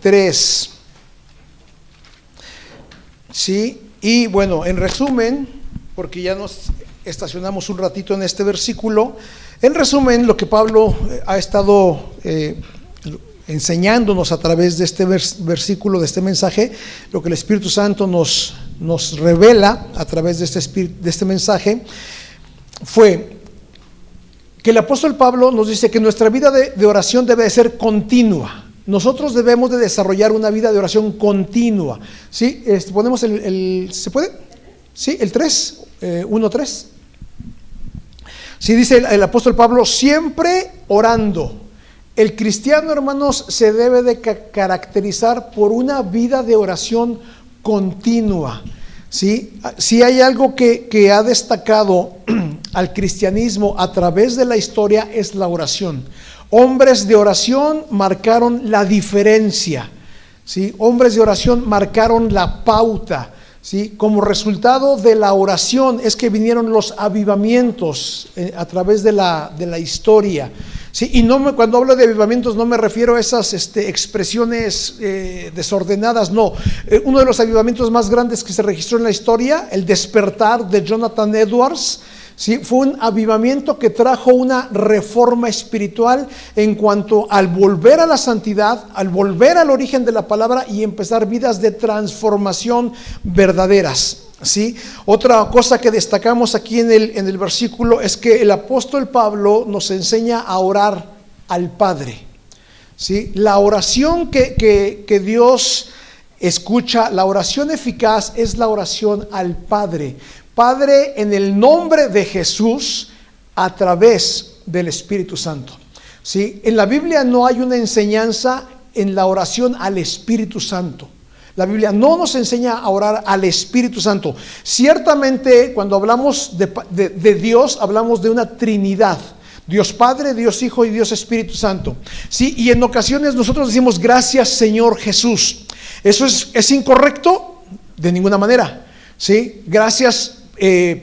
3. Sí, y bueno, en resumen, porque ya nos estacionamos un ratito en este versículo, en resumen, lo que Pablo ha estado enseñándonos a través de este versículo, de este mensaje, lo que el Espíritu Santo nos revela a través de este mensaje, fue que el apóstol Pablo nos dice que nuestra vida de oración debe de ser continua. Nosotros debemos de desarrollar una vida de oración continua. ¿Sí? Ponemos ¿se puede? ¿Sí? El 3, 1:3. Sí, dice el apóstol Pablo, siempre orando. El cristiano, hermanos, se debe de caracterizar por una vida de oración continua. ¿Sí? Si hay algo que ha destacado al cristianismo a través de la historia, es la oración. Hombres de oración marcaron la diferencia. ¿Sí? Hombres de oración marcaron la pauta. ¿Sí? Como resultado de la oración es que vinieron los avivamientos a través de la historia. Sí, y cuando hablo de avivamientos no me refiero a esas expresiones desordenadas, no. Uno de los avivamientos más grandes que se registró en la historia, el despertar de Jonathan Edwards, ¿sí? Fue un avivamiento que trajo una reforma espiritual en cuanto al volver a la santidad, al volver al origen de la palabra y empezar vidas de transformación verdaderas. ¿Sí? Otra cosa que destacamos aquí en el versículo es que el apóstol Pablo nos enseña a orar al Padre. ¿Sí? La oración que Dios escucha, la oración eficaz es la oración al Padre. Padre, en el nombre de Jesús, a través del Espíritu Santo. ¿Sí? En la Biblia no hay una enseñanza en la oración al Espíritu Santo. La Biblia no nos enseña a orar al Espíritu Santo. Ciertamente, cuando hablamos de Dios, hablamos de una Trinidad. Dios Padre, Dios Hijo y Dios Espíritu Santo. Sí, y en ocasiones nosotros decimos gracias Señor Jesús. ¿Eso es incorrecto? De ninguna manera. Sí, gracias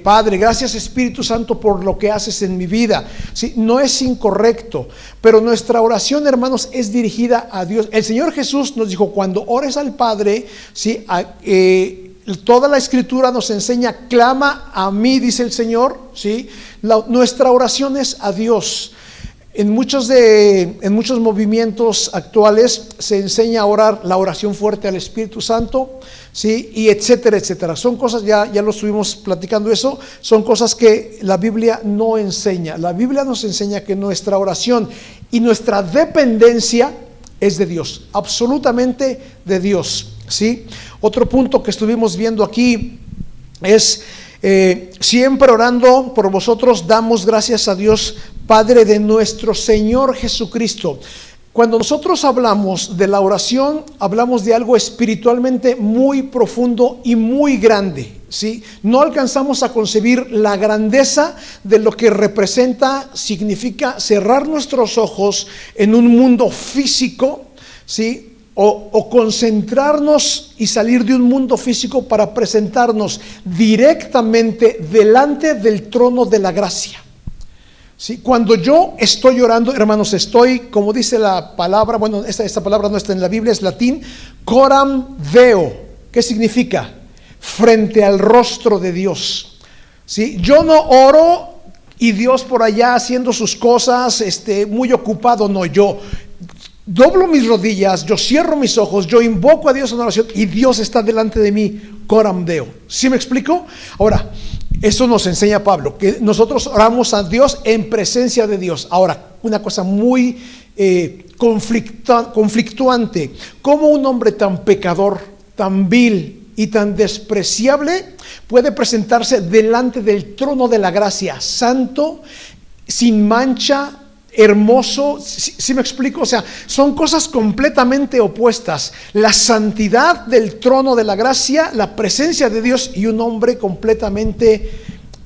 Padre, gracias Espíritu Santo por lo que haces en mi vida. ¿Sí? No es incorrecto, pero nuestra oración, hermanos, es dirigida a Dios. El Señor Jesús nos dijo, cuando ores al Padre, ¿sí? Toda la Escritura nos enseña, clama a mí, dice el Señor. ¿Sí? Nuestra oración es a Dios. En muchos movimientos actuales se enseña a orar la oración fuerte al Espíritu Santo, ¿sí? Y etcétera, etcétera. Son cosas, ya lo estuvimos platicando eso, son cosas que la Biblia no enseña. La Biblia nos enseña que nuestra oración y nuestra dependencia es de Dios, absolutamente de Dios, ¿sí? Otro punto que estuvimos viendo aquí es siempre orando por vosotros, damos gracias a Dios Padre de nuestro Señor Jesucristo. Cuando nosotros hablamos de la oración, hablamos de algo espiritualmente muy profundo y muy grande, ¿sí? No alcanzamos a concebir la grandeza de lo que representa, significa cerrar nuestros ojos en un mundo físico, ¿sí? O concentrarnos y salir de un mundo físico para presentarnos directamente delante del trono de la gracia. ¿Sí? Cuando yo estoy orando, hermanos, estoy, como dice la palabra, bueno, esta palabra no está en la Biblia, es latín, coram deo. ¿Qué significa? Frente al rostro de Dios. ¿Sí? Yo no oro y Dios por allá haciendo sus cosas, muy ocupado, no, yo doblo mis rodillas, yo cierro mis ojos, yo invoco a Dios en oración y Dios está delante de mí, coram deo. ¿Sí me explico? Ahora, eso nos enseña Pablo, que nosotros oramos a Dios en presencia de Dios. Ahora, una cosa muy conflictuante, ¿cómo un hombre tan pecador, tan vil y tan despreciable puede presentarse delante del trono de la gracia, santo, sin mancha, hermoso? ¿Sí me explico? O sea, son cosas completamente opuestas. La santidad del trono de la gracia, la presencia de Dios, y un hombre completamente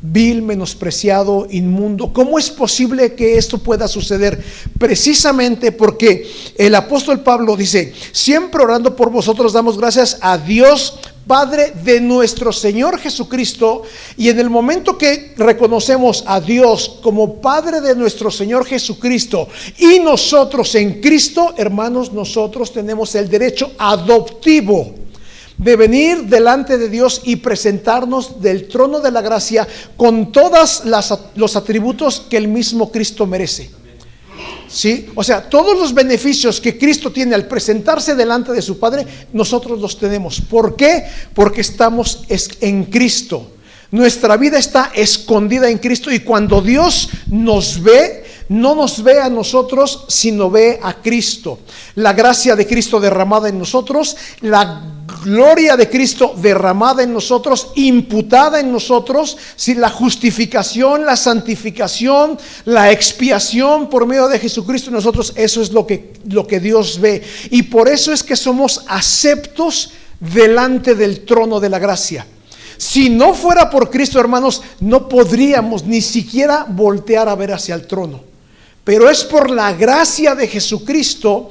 vil, menospreciado, inmundo. ¿Cómo es posible que esto pueda suceder? Precisamente porque el apóstol Pablo dice, siempre orando por vosotros damos gracias a Dios Padre de nuestro Señor Jesucristo, y en el momento que reconocemos a Dios como Padre de nuestro Señor Jesucristo y nosotros en Cristo, hermanos, nosotros tenemos el derecho adoptivo de venir delante de Dios y presentarnos del trono de la gracia con todos los atributos que el mismo Cristo merece. ¿Sí? O sea, todos los beneficios que Cristo tiene al presentarse delante de su Padre, nosotros los tenemos. ¿Por qué? Porque estamos en Cristo. Nuestra vida está escondida en Cristo, y cuando Dios nos ve, no nos ve a nosotros, sino ve a Cristo. La gracia de Cristo derramada en nosotros, la gloria de Cristo derramada en nosotros, imputada en nosotros, si la justificación, la santificación, la expiación por medio de Jesucristo en nosotros, eso es lo que Dios ve, y por eso es que somos aceptos delante del trono de la gracia. Si no fuera por Cristo, hermanos, no podríamos ni siquiera voltear a ver hacia el trono. Pero es por la gracia de Jesucristo,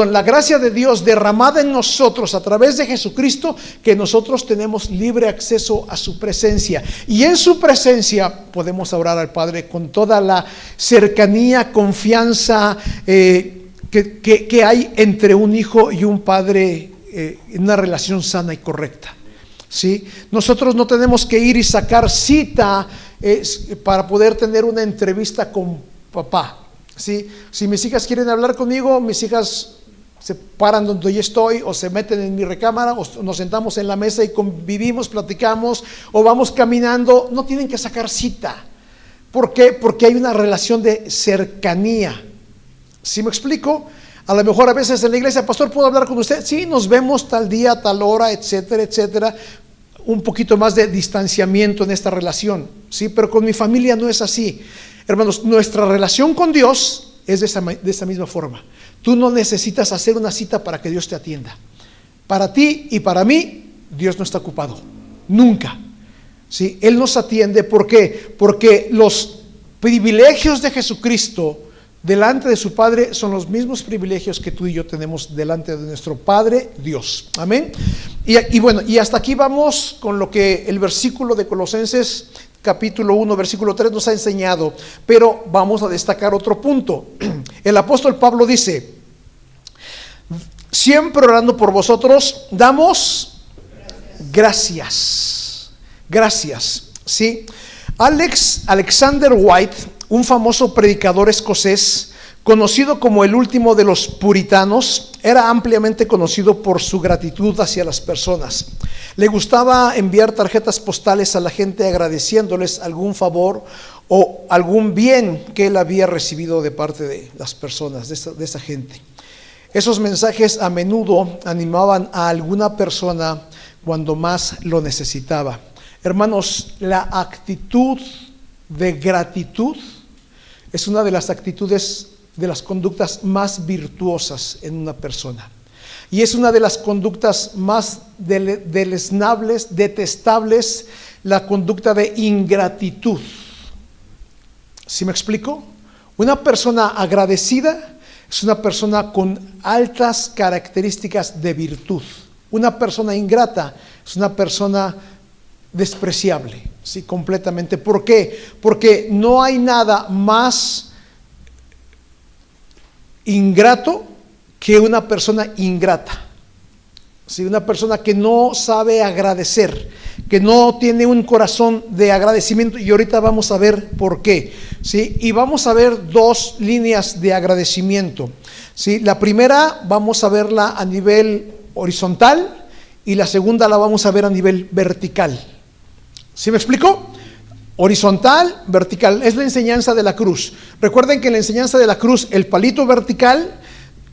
la gracia de Dios derramada en nosotros a través de Jesucristo, que nosotros tenemos libre acceso a su presencia. Y en su presencia podemos orar al Padre con toda la cercanía, confianza que hay entre un hijo y un padre, en una relación sana y correcta. ¿Sí? Nosotros no tenemos que ir y sacar cita para poder tener una entrevista con papá. ¿Sí? Si mis hijas quieren hablar conmigo, mis hijas se paran donde yo estoy, o se meten en mi recámara, o nos sentamos en la mesa y convivimos, platicamos, o vamos caminando. No tienen que sacar cita. ¿Por qué? Porque hay una relación de cercanía. ¿Sí me explico? A lo mejor a veces en la iglesia, pastor, ¿puedo hablar con usted? Sí, nos vemos tal día, tal hora, etcétera, etcétera. Un poquito más de distanciamiento en esta relación, ¿sí? Pero con mi familia no es así. Hermanos, nuestra relación con Dios es de esa misma forma. Tú no necesitas hacer una cita para que Dios te atienda. Para ti y para mí, Dios no está ocupado, nunca. ¿Sí? Él nos atiende. ¿Por qué? Porque los privilegios de Jesucristo delante de su Padre son los mismos privilegios que tú y yo tenemos delante de nuestro Padre Dios. Amén. Y bueno, y hasta aquí vamos con lo que el versículo de Colosenses capítulo 1, versículo 3 nos ha enseñado. Pero vamos a destacar otro punto. El apóstol Pablo dice: siempre orando por vosotros, damos gracias. Gracias. ¿Sí? Alexander White, un famoso predicador escocés, conocido como el último de los puritanos, era ampliamente conocido por su gratitud hacia las personas. Le gustaba enviar tarjetas postales a la gente agradeciéndoles algún favor o algún bien que él había recibido de parte de las personas, de esa gente. Esos mensajes a menudo animaban a alguna persona cuando más lo necesitaba. Hermanos, la actitud de gratitud es una de las actitudes, de las conductas más virtuosas en una persona. Y es una de las conductas más deleznables, detestables, la conducta de ingratitud. ¿Sí me explico? Una persona agradecida es una persona con altas características de virtud. Una persona ingrata es una persona despreciable, sí, completamente. ¿Por qué? Porque no hay nada más ingrato que una persona ingrata. Sí, una persona que no sabe agradecer, que no tiene un corazón de agradecimiento, y ahorita vamos a ver por qué. ¿Sí? Y vamos a ver dos líneas de agradecimiento. ¿Sí? La primera vamos a verla a nivel horizontal y la segunda la vamos a ver a nivel vertical. ¿Sí me explico? Horizontal, vertical, es la enseñanza de la cruz. Recuerden que en la enseñanza de la cruz, el palito vertical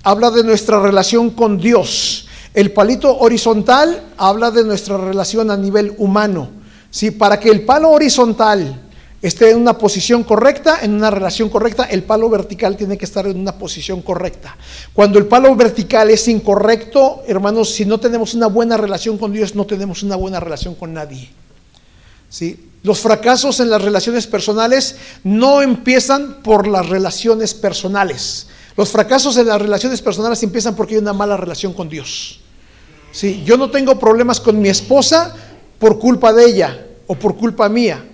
habla de nuestra relación con Dios. El palito horizontal habla de nuestra relación a nivel humano. ¿Sí? Para que el palo horizontal esté en una posición correcta, en una relación correcta, el palo vertical tiene que estar en una posición correcta. Cuando el palo vertical es incorrecto, hermanos, si no tenemos una buena relación con Dios, no tenemos una buena relación con nadie. ¿Sí? Los fracasos en las relaciones personales no empiezan por las relaciones personales. Los fracasos en las relaciones personales empiezan porque hay una mala relación con Dios. Sí, yo no tengo problemas con mi esposa por culpa de ella o por culpa mía.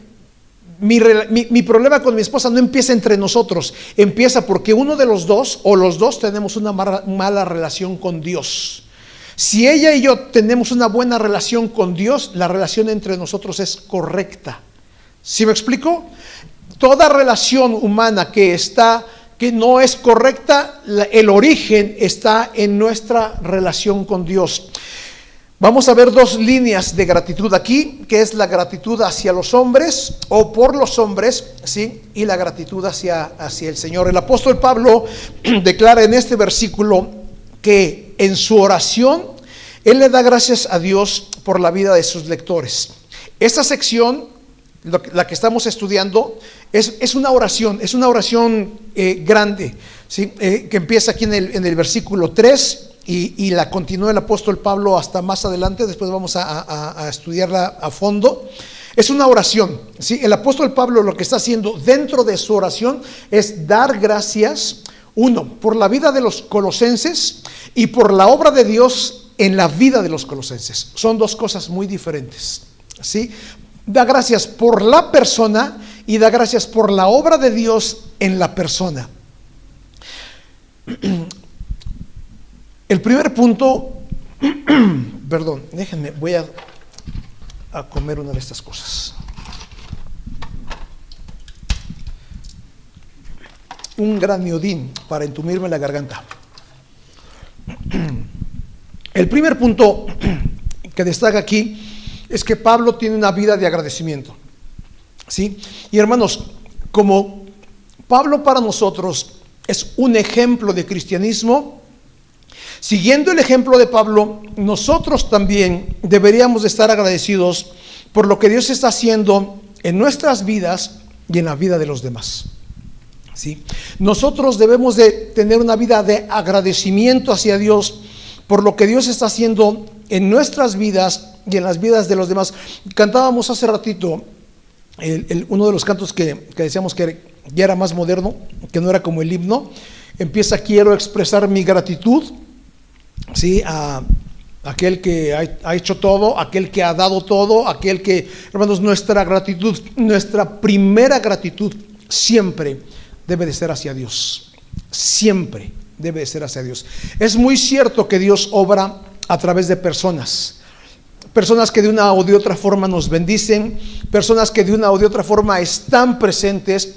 Mi problema con mi esposa no empieza entre nosotros, empieza porque uno de los dos o los dos tenemos una mala relación con Dios. Si ella y yo tenemos una buena relación con Dios, la relación entre nosotros es correcta. ¿Sí me explico? Toda relación humana que no es correcta, el origen está en nuestra relación con Dios. Vamos a ver dos líneas de gratitud aquí, que es la gratitud hacia los hombres o por los hombres, ¿sí? Y la gratitud hacia el Señor. El apóstol Pablo declara en este versículo que en su oración él le da gracias a Dios por la vida de sus lectores. Esta sección, la que estamos estudiando, es una oración grande, ¿sí? Que empieza aquí en el versículo 3 y la continúa el apóstol Pablo hasta más adelante. Después vamos a estudiarla a fondo. Es una oración, ¿sí? El apóstol Pablo lo que está haciendo dentro de su oración es dar gracias, uno, por la vida de los colosenses y por la obra de Dios en la vida de los colosenses. Son dos cosas muy diferentes, ¿sí? Da gracias por la persona y da gracias por la obra de Dios en la persona. El primer punto, perdón, déjenme, voy a comer una de estas cosas. Un graniodín para entumirme la garganta. El primer punto que destaca aquí es que Pablo tiene una vida de agradecimiento, ¿sí? Y hermanos, como Pablo para nosotros es un ejemplo de cristianismo, siguiendo el ejemplo de Pablo, nosotros también deberíamos de estar agradecidos por lo que Dios está haciendo en nuestras vidas y en la vida de los demás, ¿sí? Nosotros debemos de tener una vida de agradecimiento hacia Dios por lo que Dios está haciendo en nuestras vidas y en las vidas de los demás. Cantábamos hace ratito uno de los cantos que decíamos que ya era más moderno, que no era como el himno. Empieza: quiero expresar mi gratitud, ¿sí? A aquel que ha hecho todo, aquel que ha dado todo, aquel que, hermanos, nuestra gratitud, nuestra primera gratitud siempre debe de ser hacia Dios. Siempre debe de ser hacia Dios. Es muy cierto que Dios obra a través de personas que de una o de otra forma nos bendicen, personas que de una o de otra forma están presentes,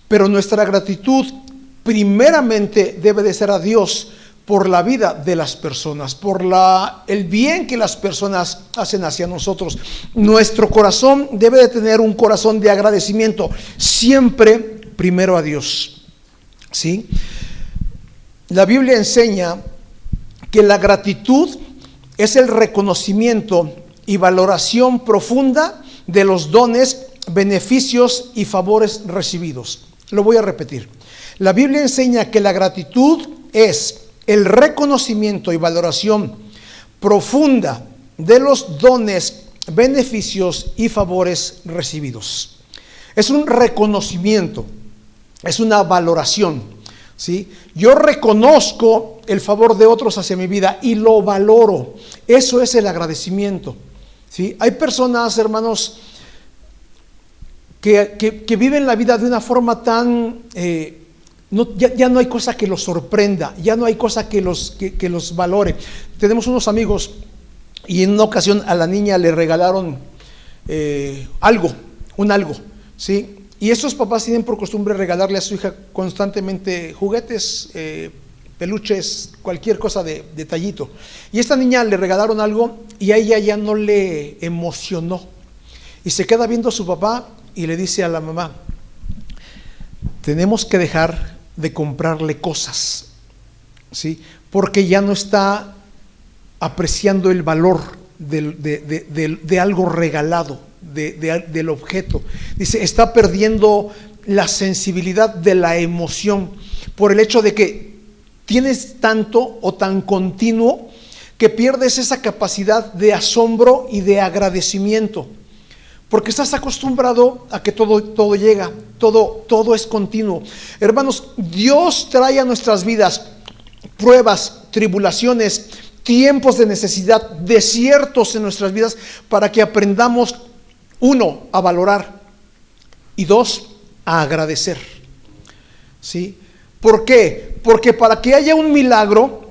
pero nuestra gratitud primeramente debe de ser a Dios por la vida de las personas, por el bien que las personas hacen hacia nosotros. Nuestro corazón debe de tener un corazón de agradecimiento, siempre primero a Dios, ¿sí? La Biblia enseña que la gratitud es el reconocimiento y valoración profunda de los dones, beneficios y favores recibidos. Lo voy a repetir. La Biblia enseña que la gratitud es el reconocimiento y valoración profunda de los dones, beneficios y favores recibidos. Es un reconocimiento, es una valoración, ¿sí? Yo reconozco el favor de otros hacia mi vida y lo valoro. Eso es el agradecimiento, ¿sí? Hay personas, hermanos, que viven la vida de una forma tan... ya no hay cosa que los sorprenda, ya no hay cosa que los valore. Tenemos unos amigos y en una ocasión a la niña le regalaron algo, ¿sí? Y estos papás tienen por costumbre regalarle a su hija constantemente juguetes, peluches, cualquier cosa de detallito. Y a esta niña le regalaron algo y a ella ya no le emocionó. Y se queda viendo a su papá y le dice a la mamá: tenemos que dejar de comprarle cosas, ¿sí? Porque ya no está apreciando el valor de algo regalado, del objeto. Dice, está perdiendo la sensibilidad de la emoción por el hecho de que tienes tanto o tan continuo que pierdes esa capacidad de asombro y de agradecimiento, porque estás acostumbrado a que todo llega, todo es continuo. Hermanos, Dios trae a nuestras vidas pruebas, tribulaciones, tiempos de necesidad, desiertos en nuestras vidas, para que aprendamos, uno, a valorar, y dos, a agradecer. ¿Sí? ¿Por qué? Porque para que haya un milagro,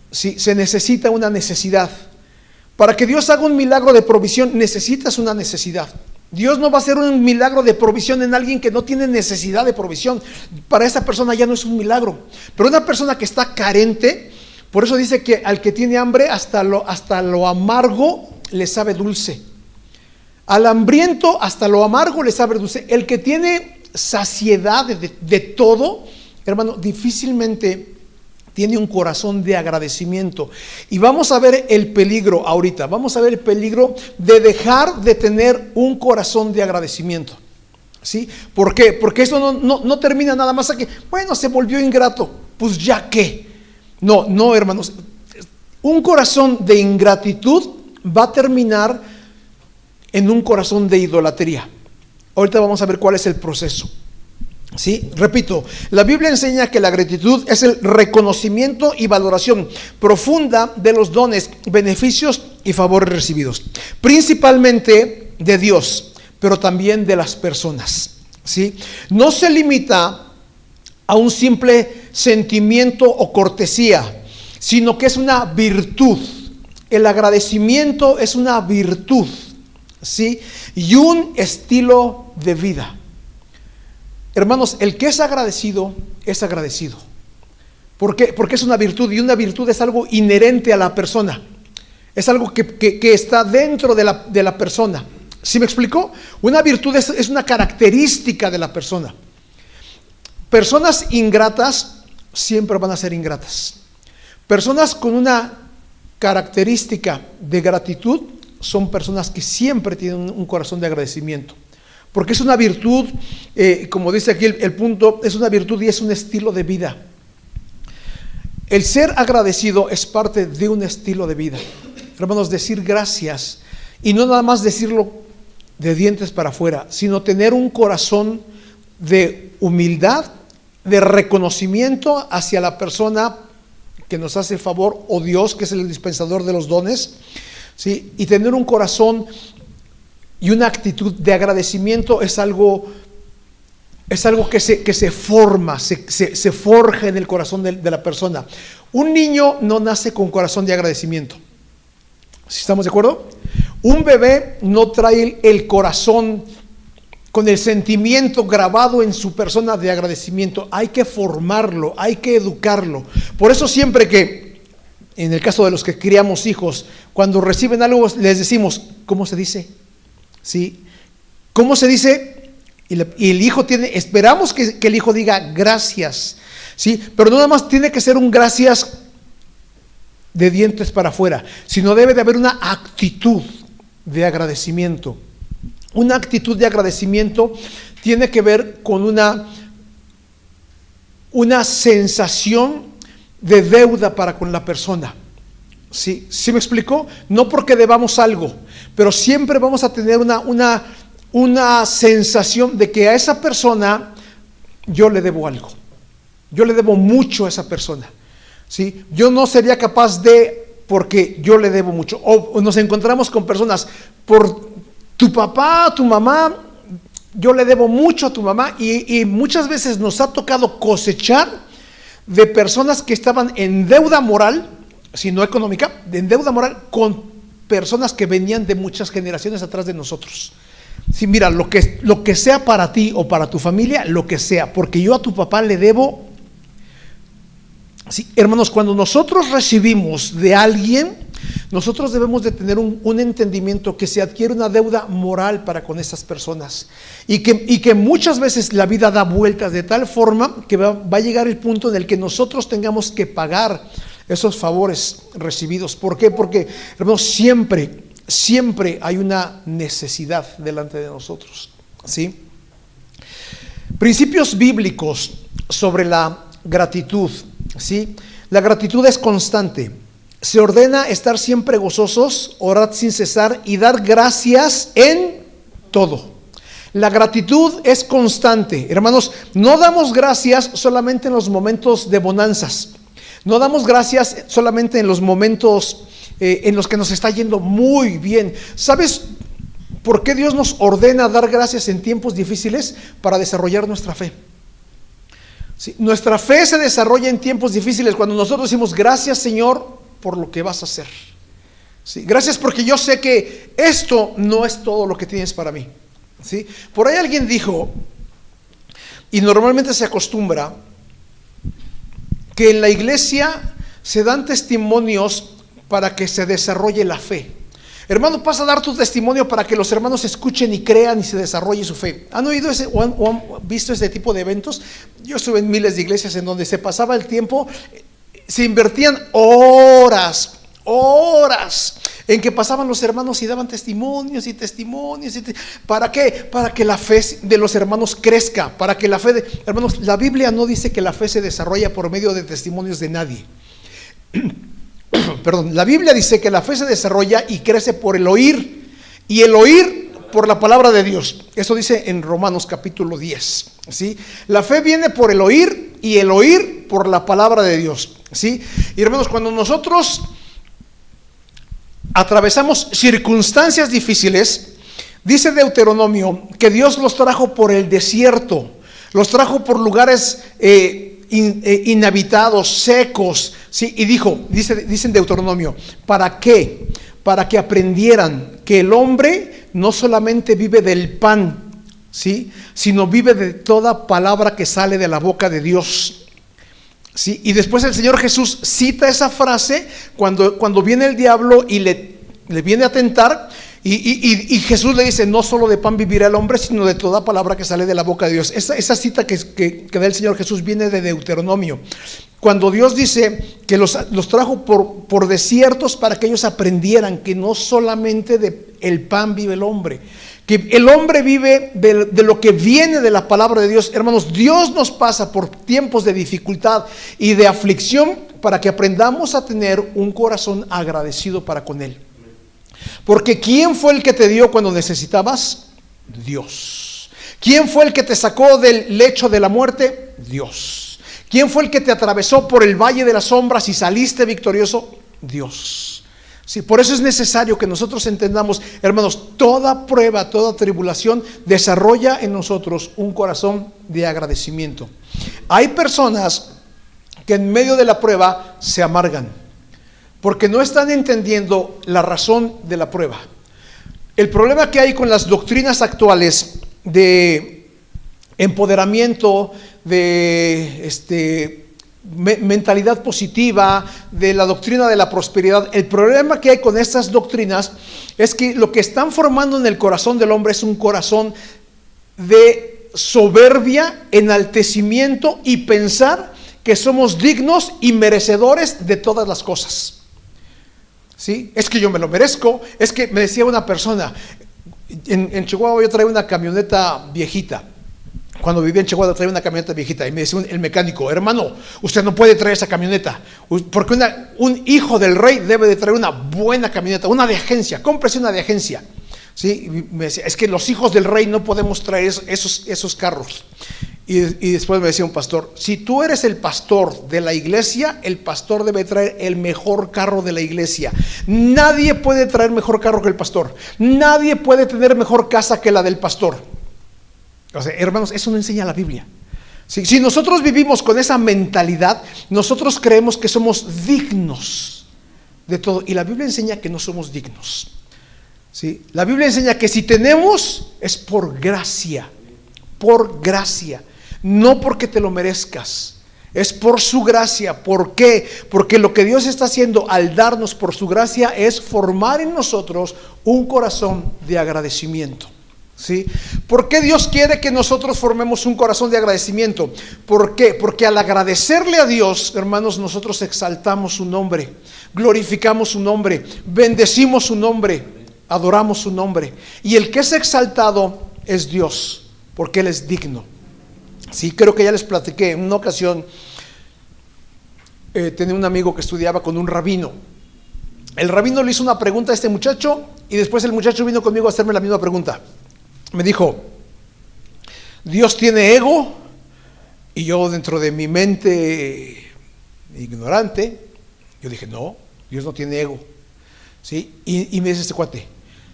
¿sí?, se necesita una necesidad. Para que Dios haga un milagro de provisión, necesitas una necesidad. Dios no va a hacer un milagro de provisión en alguien que no tiene necesidad de provisión. Para esa persona ya no es un milagro. Pero una persona que está carente, por eso dice que al que tiene hambre, hasta lo amargo le sabe dulce. Al hambriento hasta lo amargo le sabe dulce. El que tiene saciedad de todo, hermano, difícilmente tiene un corazón de agradecimiento. Y vamos a ver el peligro ahorita. Vamos a ver el peligro de dejar de tener un corazón de agradecimiento. ¿Sí? ¿Por qué? Porque eso no termina nada más a que, bueno, se volvió ingrato. Pues ya qué. No, hermanos. Un corazón de ingratitud va a terminar en un corazón de idolatría. Ahorita vamos a ver cuál es el proceso. Sí, repito, la Biblia enseña que la gratitud es el reconocimiento y valoración profunda de los dones, beneficios y favores recibidos, principalmente de Dios, pero también de las personas. ¿Sí? No se limita a un simple sentimiento o cortesía, sino que es una virtud. El agradecimiento es una virtud, ¿sí?, y un estilo de vida. Hermanos, el que es agradecido, es agradecido. ¿Por qué? Porque es una virtud, y una virtud es algo inherente a la persona. Es algo que está dentro de la persona. ¿Sí me explico? Una virtud es una característica de la persona. Personas ingratas siempre van a ser ingratas. Personas con una característica de gratitud son personas que siempre tienen un corazón de agradecimiento. Porque es una virtud, como dice aquí el punto, es una virtud y es un estilo de vida. El ser agradecido es parte de un estilo de vida. Hermanos, decir gracias, y no nada más decirlo de dientes para afuera, sino tener un corazón de humildad, de reconocimiento hacia la persona que nos hace el favor, o Dios, que es el dispensador de los dones, ¿sí? Y tener un corazón y una actitud de agradecimiento es algo que se forma, se forja en el corazón de la persona. Un niño no nace con corazón de agradecimiento. ¿Sí estamos de acuerdo? Un bebé no trae el corazón con el sentimiento grabado en su persona de agradecimiento. Hay que formarlo, hay que educarlo. Por eso siempre que, en el caso de los que criamos hijos, cuando reciben algo les decimos, ¿cómo se dice? ¿Sí? ¿Cómo se dice? Y el hijo esperamos que el hijo diga gracias, ¿sí? Pero no nada más tiene que ser un gracias de dientes para afuera, sino debe de haber una actitud de agradecimiento. Una actitud de agradecimiento tiene que ver con una sensación de deuda para con la persona. ¿Sí? ¿Sí me explico? No porque debamos algo, pero siempre vamos a tener una sensación de que a esa persona yo le debo algo. Yo le debo mucho a esa persona. ¿Sí? Yo no sería capaz porque yo le debo mucho. O nos encontramos con personas, por tu papá, tu mamá, yo le debo mucho a tu mamá, y muchas veces nos ha tocado cosechar de personas que estaban en deuda moral, si no económica, en deuda moral con personas que venían de muchas generaciones atrás de nosotros. Sí, mira, lo que sea para ti o para tu familia, lo que sea, porque yo a tu papá le debo. Sí, hermanos, cuando nosotros recibimos de alguien, nosotros debemos de tener un entendimiento que se adquiere una deuda moral para con esas personas, y que muchas veces la vida da vueltas de tal forma que va a llegar el punto en el que nosotros tengamos que pagar esos favores recibidos. ¿Por qué? Porque, hermanos, siempre hay una necesidad delante de nosotros, ¿sí? Principios bíblicos sobre la gratitud, ¿sí? La gratitud es constante. Se ordena estar siempre gozosos, orar sin cesar y dar gracias en todo. La gratitud es constante. Hermanos, no damos gracias solamente en los momentos de bonanzas. No damos gracias solamente en los momentos en los que nos está yendo muy bien. ¿Sabes por qué Dios nos ordena dar gracias en tiempos difíciles? Para desarrollar nuestra fe. Sí, nuestra fe se desarrolla en tiempos difíciles cuando nosotros decimos: gracias, Señor, por lo que vas a hacer. Sí, gracias porque yo sé que esto no es todo lo que tienes para mí. ¿Sí? Por ahí alguien dijo, y normalmente se acostumbra, que en la iglesia se dan testimonios para que se desarrolle la fe. Hermano, pasa a dar tu testimonio para que los hermanos escuchen y crean y se desarrolle su fe. ¿Han oído ese o han visto ese tipo de eventos? Yo estuve en miles de iglesias en donde se pasaba el tiempo, se invertían horas en que pasaban los hermanos y daban testimonios y testimonios. ¿Para qué? Para que la fe de los hermanos crezca, para que la fe de... Hermanos, la Biblia no dice que la fe se desarrolla por medio de testimonios de nadie. Perdón, la Biblia dice que la fe se desarrolla y crece por el oír, y el oír por la palabra de Dios. Eso dice en Romanos capítulo 10, ¿sí? La fe viene por el oír y el oír por la palabra de Dios, ¿sí? Y hermanos, cuando nosotros atravesamos circunstancias difíciles, dice Deuteronomio que Dios los trajo por el desierto, los trajo por lugares inhabitados, secos, ¿sí? Y dice en Deuteronomio, ¿para qué? Para que aprendieran que el hombre no solamente vive del pan, ¿sí?, sino vive de toda palabra que sale de la boca de Dios. ¿Sí? Y después el Señor Jesús cita esa frase cuando viene el diablo y le viene a tentar, y Jesús le dice: no solo de pan vivirá el hombre, sino de toda palabra que sale de la boca de Dios. Esa cita que da el Señor Jesús viene de Deuteronomio, cuando Dios dice que los trajo por desiertos para que ellos aprendieran que no solamente de el pan vive el hombre, que el hombre vive de lo que viene de la palabra de Dios. Hermanos, Dios nos pasa por tiempos de dificultad y de aflicción para que aprendamos a tener un corazón agradecido para con Él. Porque ¿quién fue el que te dio cuando necesitabas? Dios. ¿Quién fue el que te sacó del lecho de la muerte? Dios. ¿Quién fue el que te atravesó por el valle de las sombras y saliste victorioso? Dios. Sí, por eso es necesario que nosotros entendamos, hermanos, toda prueba, toda tribulación desarrolla en nosotros un corazón de agradecimiento. Hay personas que en medio de la prueba se amargan, porque no están entendiendo la razón de la prueba. El problema que hay con las doctrinas actuales de empoderamiento, de mentalidad positiva, de la doctrina de la prosperidad, el problema que hay con estas doctrinas es que lo que están formando en el corazón del hombre es un corazón de soberbia, enaltecimiento y pensar que somos dignos y merecedores de todas las cosas. ¿Sí? Es que yo me lo merezco. Es que me decía una persona, en Chihuahua yo traía una camioneta viejita. Cuando vivía en Chihuahua traía una camioneta viejita, y me decía el mecánico: hermano, usted no puede traer esa camioneta, porque un hijo del rey debe de traer una buena camioneta, una de agencia, cómprese una de agencia. ¿Sí? Y me decía: es que los hijos del rey no podemos traer esos carros. Y después me decía un pastor: si tú eres el pastor de la iglesia, el pastor debe traer el mejor carro de la iglesia. Nadie puede traer mejor carro que el pastor. Nadie puede tener mejor casa que la del pastor. O sea, hermanos, eso no enseña la Biblia. Si nosotros vivimos con esa mentalidad, nosotros creemos que somos dignos de todo, y la Biblia enseña que no somos dignos. ¿Sí? La Biblia enseña que si tenemos es por gracia, no porque te lo merezcas, es por su gracia. ¿Por qué? Porque lo que Dios está haciendo al darnos por su gracia es formar en nosotros un corazón de agradecimiento. ¿Sí? ¿Por qué Dios quiere que nosotros formemos un corazón de agradecimiento? ¿Por qué? Porque al agradecerle a Dios, hermanos, nosotros exaltamos su nombre, glorificamos su nombre, bendecimos su nombre, adoramos su nombre. Y el que es exaltado es Dios, porque Él es digno. Sí, creo que ya les platiqué en una ocasión. Tenía un amigo que estudiaba con un rabino. El rabino le hizo una pregunta a este muchacho, y después el muchacho vino conmigo a hacerme la misma pregunta. Me dijo: ¿Dios tiene ego? Y yo, dentro de mi mente ignorante. Yo dije, no, Dios no tiene ego. ¿Sí? Y me dice este cuate,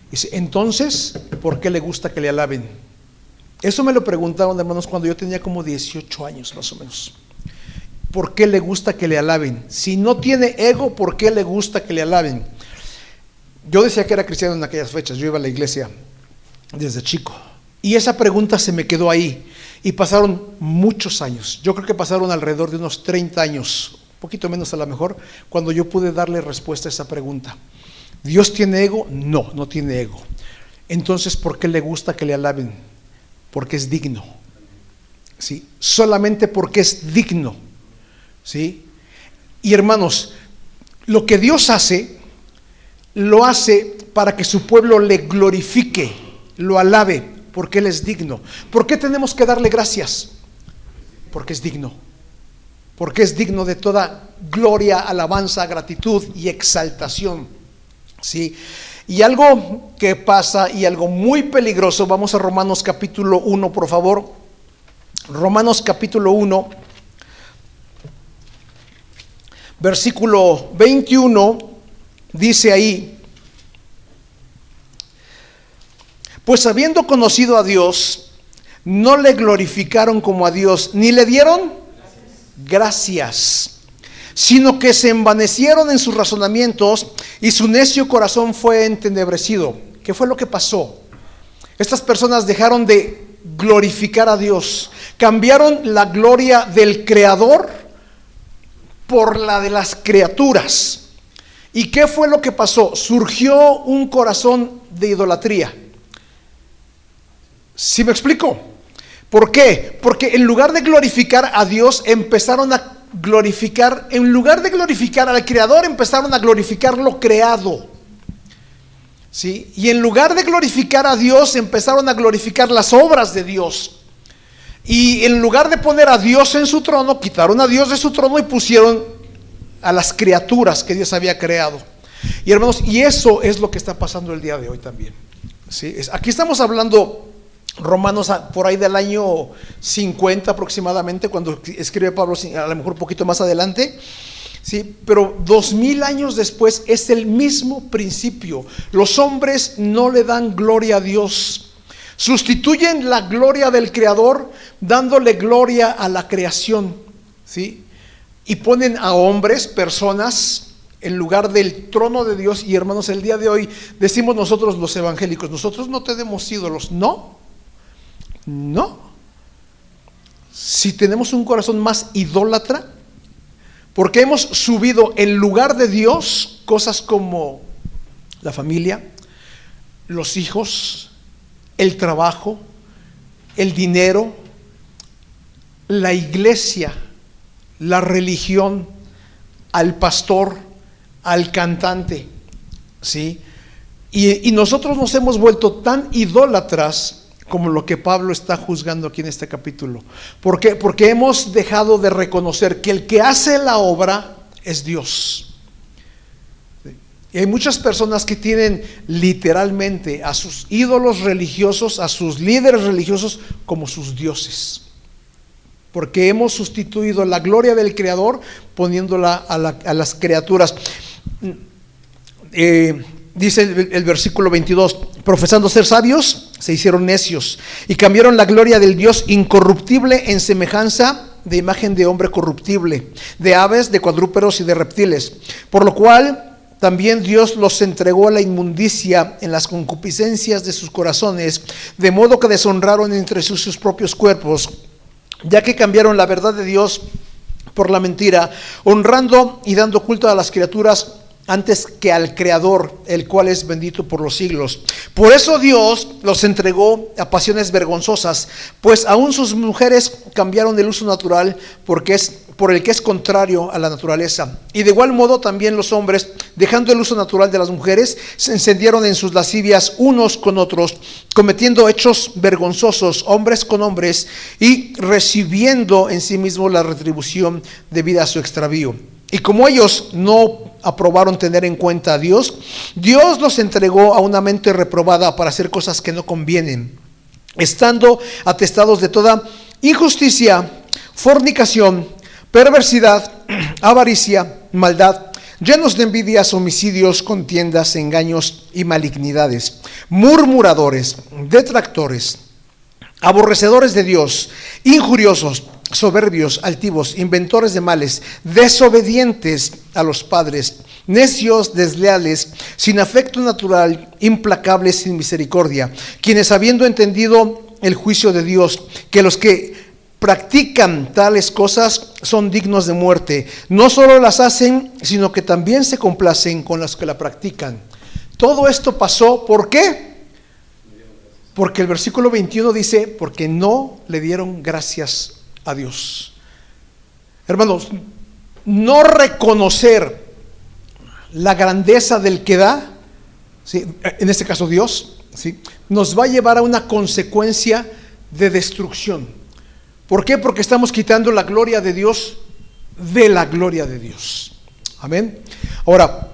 dice, entonces, ¿por qué le gusta que le alaben? Eso me lo preguntaron, hermanos, cuando yo tenía como 18 años más o menos. ¿Por qué le gusta que le alaben? Si no tiene ego, ¿por qué le gusta que le alaben? Yo decía que era cristiano en aquellas fechas, yo iba a la iglesia desde chico. Y esa pregunta se me quedó ahí. Y pasaron muchos años. Yo creo que pasaron alrededor de unos 30 años, un poquito menos a lo mejor, cuando yo pude darle respuesta a esa pregunta. ¿Dios tiene ego? No, no tiene ego. Entonces, ¿por qué le gusta que le alaben? Porque es digno. ¿Sí? Solamente porque es digno. ¿Sí? Y hermanos, lo que Dios hace, lo hace para que su pueblo le glorifique, lo alabe, porque Él es digno. ¿Por qué tenemos que darle gracias? Porque es digno. Porque es digno de toda gloria, alabanza, gratitud y exaltación. ¿Sí? Y algo que pasa y algo muy peligroso, vamos a Romanos capítulo 1, por favor. Romanos capítulo 1, versículo 21, dice ahí: pues habiendo conocido a Dios, no le glorificaron como a Dios, ni le dieron gracias, sino que se envanecieron en sus razonamientos y su necio corazón fue entenebrecido. ¿Qué fue lo que pasó? Estas personas dejaron de glorificar a Dios, cambiaron la gloria del Creador por la de las criaturas. ¿Y qué fue lo que pasó? Surgió un corazón de idolatría. ¿Sí me explico? ¿Por qué? Porque en lugar de glorificar a Dios, empezaron a glorificar, en lugar de glorificar al Creador, empezaron a glorificar lo creado. ¿Sí? Y en lugar de glorificar a Dios, empezaron a glorificar las obras de Dios. Y en lugar de poner a Dios en su trono, quitaron a Dios de su trono y pusieron a las criaturas que Dios había creado. Y hermanos, y eso es lo que está pasando el día de hoy también. ¿Sí? Aquí estamos hablando Romanos por ahí del año 50 aproximadamente, cuando escribe Pablo, a lo mejor un poquito más adelante. Sí, pero 2000 años después es el mismo principio. Los hombres no le dan gloria a Dios, sustituyen la gloria del Creador dándole gloria a la creación, ¿sí? Y ponen a hombres, personas, en lugar del trono de Dios. Y hermanos, el día de hoy decimos nosotros los evangélicos, nosotros no tenemos ídolos. No, si tenemos un corazón más idólatra, porque hemos subido en lugar de Dios cosas como la familia, los hijos, el trabajo, el dinero, la iglesia, la religión, al pastor, al cantante, ¿sí? Y nosotros nos hemos vuelto tan idólatras como lo que Pablo está juzgando aquí en este capítulo. ¿Por qué? Porque hemos dejado de reconocer que el que hace la obra es Dios. Y hay muchas personas que tienen literalmente a sus ídolos religiosos, a sus líderes religiosos como sus dioses. Porque hemos sustituido la gloria del Creador poniéndola a las criaturas. Dice el versículo 22, profesando ser sabios, se hicieron necios y cambiaron la gloria del Dios incorruptible en semejanza de imagen de hombre corruptible, de aves, de cuadrúpedos y de reptiles, por lo cual también Dios los entregó a la inmundicia en las concupiscencias de sus corazones, de modo que deshonraron entre sus propios cuerpos, ya que cambiaron la verdad de Dios por la mentira, honrando y dando culto a las criaturas antes que al Creador, el cual es bendito por los siglos. Por eso Dios los entregó a pasiones vergonzosas, pues aún sus mujeres cambiaron el uso natural por el que es contrario a la naturaleza. Y de igual modo también los hombres, dejando el uso natural de las mujeres, se encendieron en sus lascivias unos con otros, cometiendo hechos vergonzosos hombres con hombres y recibiendo en sí mismos la retribución debida a su extravío. Y como ellos no aprobaron tener en cuenta a Dios, Dios los entregó a una mente reprobada para hacer cosas que no convienen, estando atestados de toda injusticia, fornicación, perversidad, avaricia, maldad, llenos de envidias, homicidios, contiendas, engaños y malignidades, murmuradores, detractores, aborrecedores de Dios, injuriosos, soberbios, altivos, inventores de males, desobedientes a los padres, necios, desleales, sin afecto natural, implacables, sin misericordia, quienes habiendo entendido el juicio de Dios, que los que practican tales cosas son dignos de muerte, no solo las hacen, sino que también se complacen con las que la practican. Todo esto pasó, ¿por qué? Porque el versículo 21 dice, porque no le dieron gracias a Dios. Hermanos, no reconocer la grandeza del que da, ¿sí?, en este caso Dios, ¿sí?, nos va a llevar a una consecuencia de destrucción. ¿Por qué? Porque estamos quitando la gloria de Dios de la gloria de Dios. Amén. Ahora,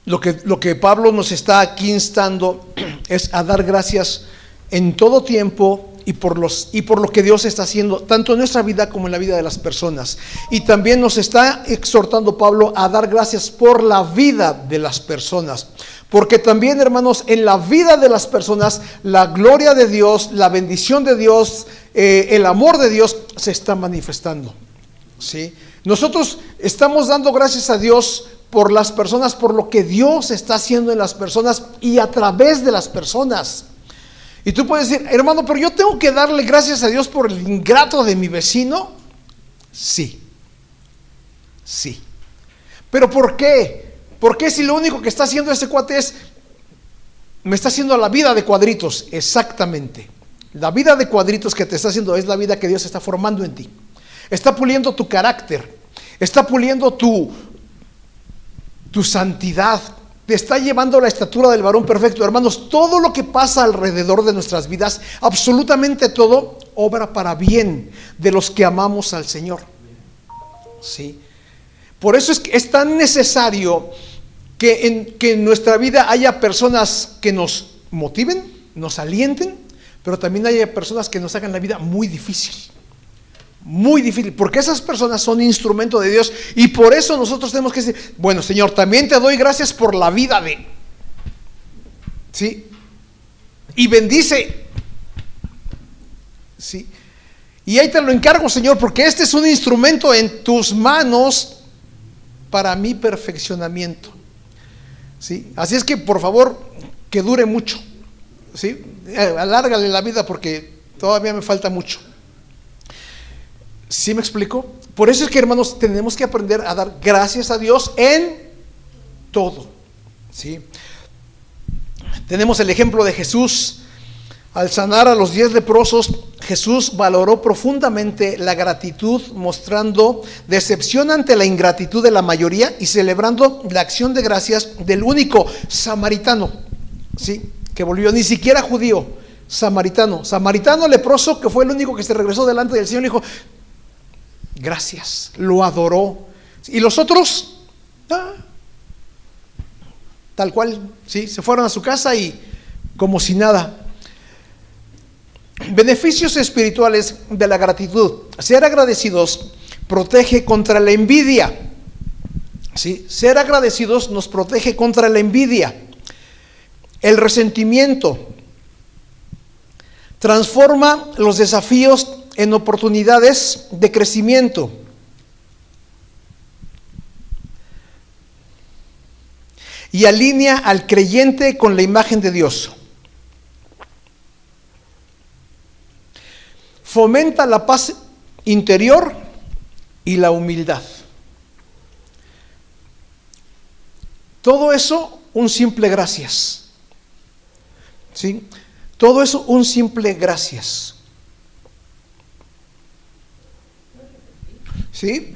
lo que Pablo nos está aquí instando es a dar gracias en todo tiempo y por lo que Dios está haciendo, tanto en nuestra vida como en la vida de las personas. Y también nos está exhortando Pablo a dar gracias por la vida de las personas. Porque también, hermanos, en la vida de las personas, la gloria de Dios, la bendición de Dios, el amor de Dios se está manifestando, ¿sí? Nosotros estamos dando gracias a Dios por las personas, por lo que Dios está haciendo en las personas y a través de las personas. Y tú puedes decir, hermano, pero yo tengo que darle gracias a Dios por el ingrato de mi vecino. Sí. ¿Pero por qué? ¿Por qué si lo único que está haciendo ese cuate es, me está haciendo la vida de cuadritos? Exactamente. La vida de cuadritos que te está haciendo es la vida que Dios está formando en ti. Está puliendo tu carácter, está puliendo tu santidad, te está llevando a la estatura del varón perfecto. Hermanos, todo lo que pasa alrededor de nuestras vidas, absolutamente todo, obra para bien de los que amamos al Señor. ¿Sí? Por eso es tan necesario que en nuestra vida haya personas que nos motiven, nos alienten, pero también haya personas que nos hagan la vida muy difícil. Muy difícil, porque esas personas son instrumento de Dios. Y por eso nosotros tenemos que decir, bueno, Señor, también te doy gracias por la vida de, ¿sí? Y bendice, ¿sí? Y ahí te lo encargo, Señor, porque este es un instrumento en tus manos para mi perfeccionamiento, ¿sí? Así es que, por favor, que dure mucho, ¿sí? Alárgale la vida porque todavía me falta mucho. ¿Sí me explico? Por eso es que, hermanos, tenemos que aprender a dar gracias a Dios en todo, ¿sí? Tenemos el ejemplo de Jesús. Al sanar a los 10 leprosos, Jesús valoró profundamente la gratitud, mostrando decepción ante la ingratitud de la mayoría y celebrando la acción de gracias del único samaritano, ¿sí?, que volvió, ni siquiera judío, samaritano leproso, que fue el único que se regresó delante del Señor y dijo, gracias, lo adoró. Y los otros, tal cual, ¿sí?, se fueron a su casa y como si nada. Beneficios espirituales de la gratitud. Ser agradecidos protege contra la envidia, ¿sí? Ser agradecidos nos protege contra la envidia. El resentimiento transforma los desafíos en oportunidades de crecimiento. Y alinea al creyente con la imagen de Dios. Fomenta la paz interior y la humildad. Todo eso, un simple gracias. ¿Sí? Todo eso, un simple gracias. ¿Sí?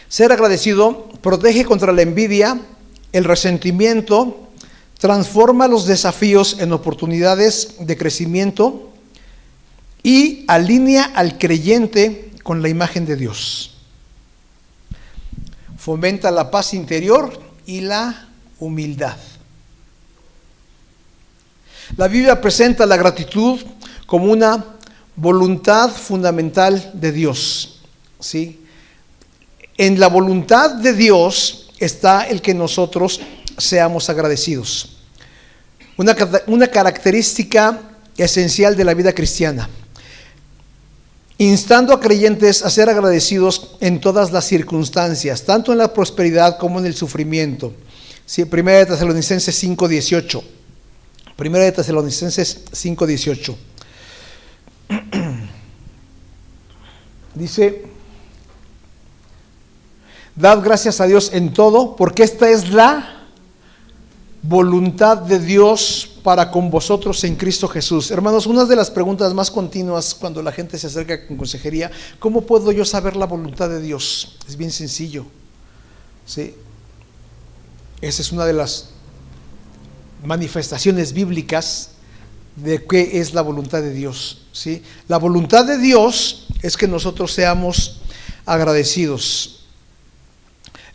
Ser agradecido protege contra la envidia, el resentimiento, transforma los desafíos en oportunidades de crecimiento y alinea al creyente con la imagen de Dios. Fomenta la paz interior y la humildad. La Biblia presenta la gratitud como una voluntad fundamental de Dios, ¿sí? En la voluntad de Dios está el que nosotros seamos agradecidos. Una característica esencial de la vida cristiana, instando a creyentes a ser agradecidos en todas las circunstancias, tanto en la prosperidad como en el sufrimiento. Sí, 1 Tesalonicenses 5:18. 1 Tesalonicenses 5:18. Dice: dad gracias a Dios en todo, porque esta es la voluntad de Dios para con vosotros en Cristo Jesús. Hermanos, una de las preguntas más continuas cuando la gente se acerca con consejería: ¿cómo puedo yo saber la voluntad de Dios? Es bien sencillo, ¿sí? Esa es una de las manifestaciones bíblicas de qué es la voluntad de Dios, ¿sí? La voluntad de Dios es que nosotros seamos agradecidos.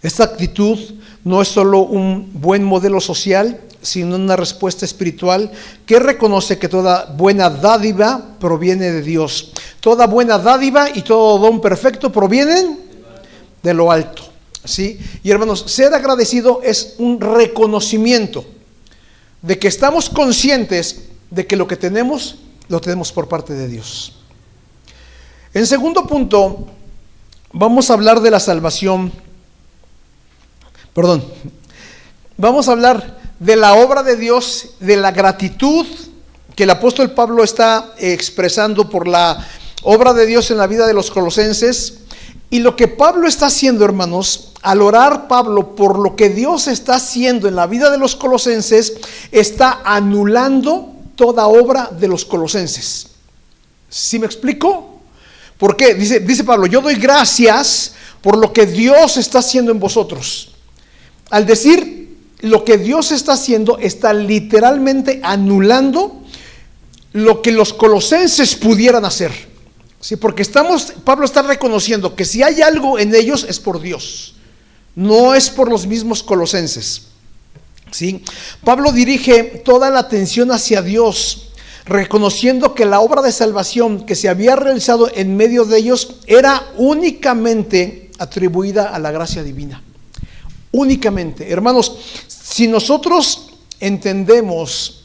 Esta actitud no es solo un buen modelo social, sino una respuesta espiritual que reconoce que toda buena dádiva proviene de Dios. Toda buena dádiva y todo don perfecto provienen de lo alto, ¿sí? Y hermanos, ser agradecido es un reconocimiento de que estamos conscientes de que lo que tenemos, lo tenemos por parte de Dios. En segundo punto, vamos a hablar de la salvación. Vamos a hablar de la obra de Dios, de la gratitud que el apóstol Pablo está expresando por la obra de Dios en la vida de los colosenses. Y lo que Pablo está haciendo, hermanos, al orar Pablo por lo que Dios está haciendo en la vida de los colosenses, está anulando toda obra de los colosenses. ¿Sí me explico? ¿Por qué? Dice Pablo: yo doy gracias por lo que Dios está haciendo en vosotros. Al decir lo que Dios está haciendo, está literalmente anulando lo que los colosenses pudieran hacer. Sí, porque Pablo está reconociendo que si hay algo en ellos es por Dios, no es por los mismos colosenses. ¿Sí? Pablo dirige toda la atención hacia Dios, reconociendo que la obra de salvación que se había realizado en medio de ellos era únicamente atribuida a la gracia divina. Únicamente. Hermanos, si nosotros entendemos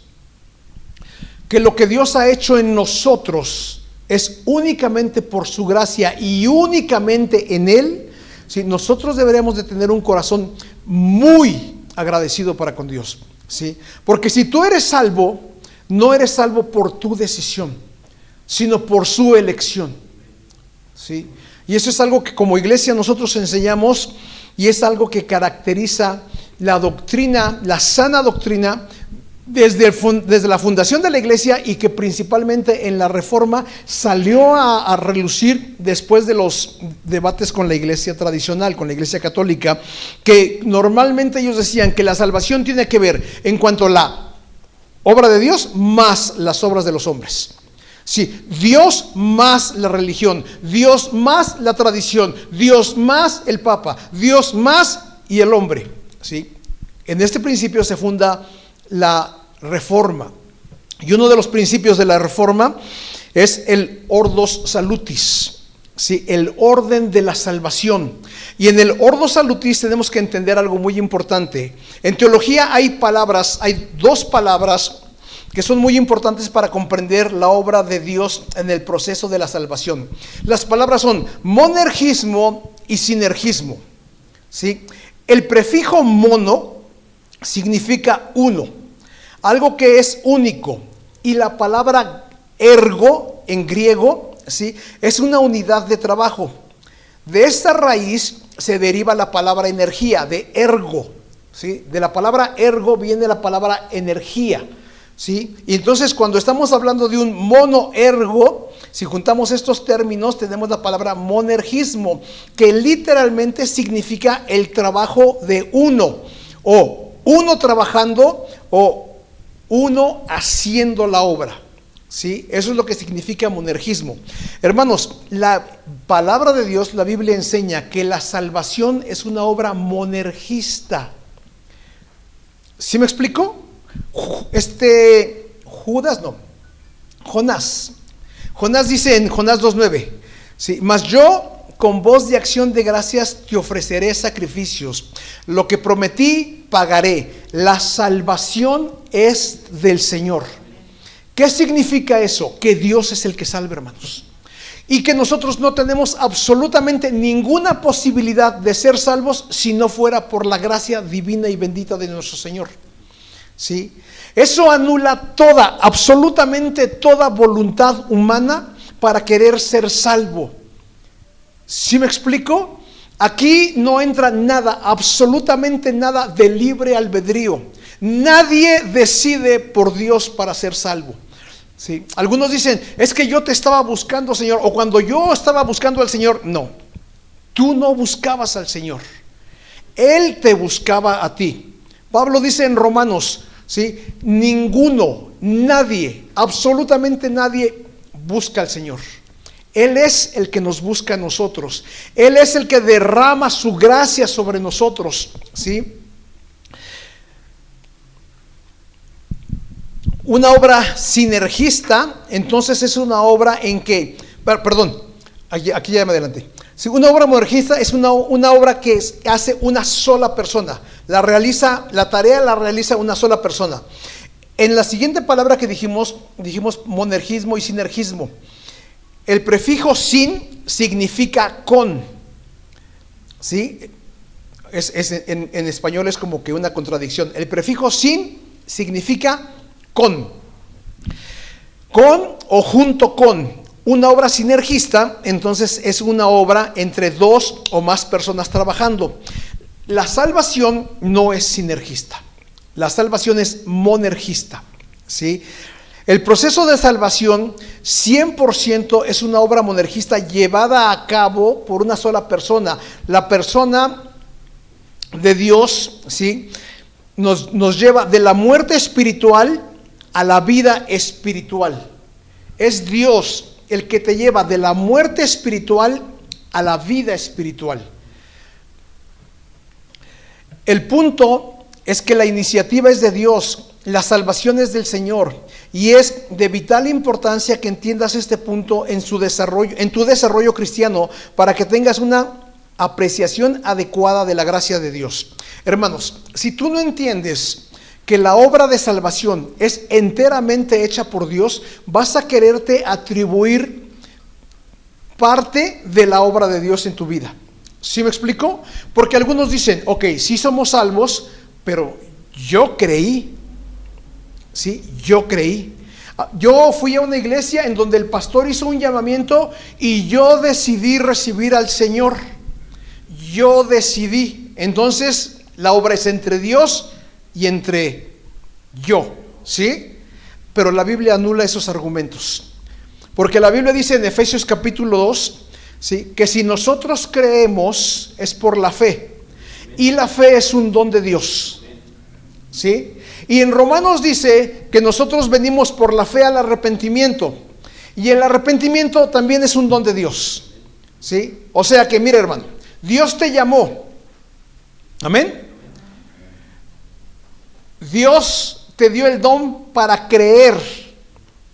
que lo que Dios ha hecho en nosotros es únicamente por su gracia y únicamente en Él, ¿sí? Nosotros deberíamos de tener un corazón muy agradecido para con Dios, ¿sí? Porque si tú eres salvo, no eres salvo por tu decisión, sino por su elección, ¿sí? Y eso es algo que como iglesia nosotros enseñamos, y es algo que caracteriza la doctrina, la sana doctrina, desde la fundación de la iglesia, y que principalmente en la Reforma salió a relucir después de los debates con la iglesia tradicional, con la iglesia católica, que normalmente ellos decían que la salvación tiene que ver en cuanto a la obra de Dios más las obras de los hombres. Sí, Dios más la religión, Dios más la tradición, Dios más el Papa, Dios más y el hombre, ¿sí? En este principio se funda la Reforma, y uno de los principios de la Reforma es el Ordo Salutis, ¿sí? El orden de la salvación. Y en el Ordo Salutis tenemos que entender algo muy importante. En teología hay dos palabras que son muy importantes para comprender la obra de Dios en el proceso de la salvación. Las palabras son monergismo y sinergismo, ¿sí? El prefijo mono significa uno, algo que es único, y la palabra ergo en griego, ¿sí? Es una unidad de trabajo. De esta raíz se deriva la palabra energía, de ergo, ¿sí? De la palabra ergo viene la palabra energía, ¿sí? Y entonces cuando estamos hablando de un monoergo, si juntamos estos términos, tenemos la palabra monergismo, que literalmente significa el trabajo de uno, o uno trabajando, o uno haciendo la obra, ¿sí? Eso es lo que significa monergismo. Hermanos, la palabra de Dios, la Biblia enseña que la salvación es una obra monergista. ¿Sí me explico? Judas no, Jonás. Jonás dice en Jonás 2:9, ¿sí? Mas yo con voz de acción de gracias te ofreceré sacrificios. Lo que prometí pagaré. La salvación es del Señor. ¿Qué significa eso? Que Dios es el que salva, hermanos. Y que nosotros no tenemos absolutamente ninguna posibilidad de ser salvos si no fuera por la gracia divina y bendita de nuestro Señor. ¿Sí? Eso anula toda, absolutamente toda voluntad humana para querer ser salvo. ¿Sí me explico? Aquí no entra nada, absolutamente nada de libre albedrío. Nadie decide por Dios para ser salvo. ¿Sí? Algunos dicen, es que yo te estaba buscando, Señor, o cuando yo estaba buscando al Señor. No, tú no buscabas al Señor, Él te buscaba a ti. Pablo dice en Romanos, ¿sí? Ninguno, nadie, absolutamente nadie busca al Señor. Él es el que nos busca a nosotros. Él es el que derrama su gracia sobre nosotros, ¿sí? Una obra sinergista, entonces es una obra en que, perdón, aquí ya me adelanté. Sí, una obra monergista es una obra que hace una sola persona. La tarea la realiza una sola persona. En la siguiente palabra que dijimos monergismo y sinergismo. El prefijo sin significa con. ¿Sí? En español es como que una contradicción. El prefijo sin significa con o junto con. Una obra sinergista, entonces, es una obra entre dos o más personas trabajando. La salvación no es sinergista, la salvación es monergista, ¿sí? El proceso de salvación 100% es una obra monergista llevada a cabo por una sola persona. La persona de Dios, ¿sí? Nos lleva de la muerte espiritual a la vida espiritual. Es Dios el que te lleva de la muerte espiritual a la vida espiritual. El punto es que la iniciativa es de Dios, la salvación es del Señor, y es de vital importancia que entiendas este punto en tu desarrollo cristiano, para que tengas una apreciación adecuada de la gracia de Dios. Hermanos, si tú no entiendes que la obra de salvación es enteramente hecha por Dios, vas a quererte atribuir parte de la obra de Dios en tu vida. ¿Sí me explico? Porque algunos dicen, ok, sí somos salvos, pero yo creí. ¿Sí? Yo creí. Yo fui a una iglesia en donde el pastor hizo un llamamiento y yo decidí recibir al Señor. Yo decidí. Entonces, la obra es entre Dios y entre yo, ¿sí? Pero la Biblia anula esos argumentos, porque la Biblia dice en Efesios capítulo 2, ¿sí? Que si nosotros creemos es por la fe, y la fe es un don de Dios, ¿sí? Y en Romanos dice que nosotros venimos por la fe al arrepentimiento, y el arrepentimiento también es un don de Dios, ¿sí? O sea que mira, hermano, Dios te llamó, amén. Dios te dio el don para creer,